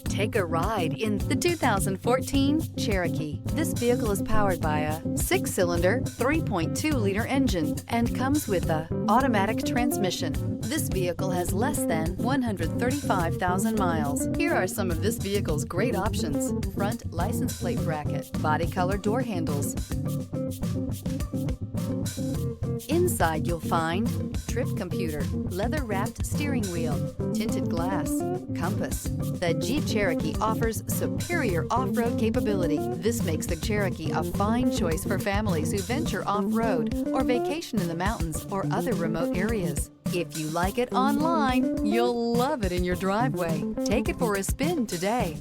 Take a ride in the 2014 Cherokee. This vehicle is powered by a 6-cylinder, 3.2-liter engine and comes with a automatic transmission. This vehicle has less than 135,000 miles. Here are some of this vehicle's great options: front license plate bracket, body color door handles. Inside you'll find trip computer, leather-wrapped steering wheel, tinted glass, compass. The Jeep Cherokee offers superior off-road capability. This makes the Cherokee a fine choice for families who venture off-road or vacation in the mountains or other remote areas. If you like it online, you'll love it in your driveway. Take it for a spin today.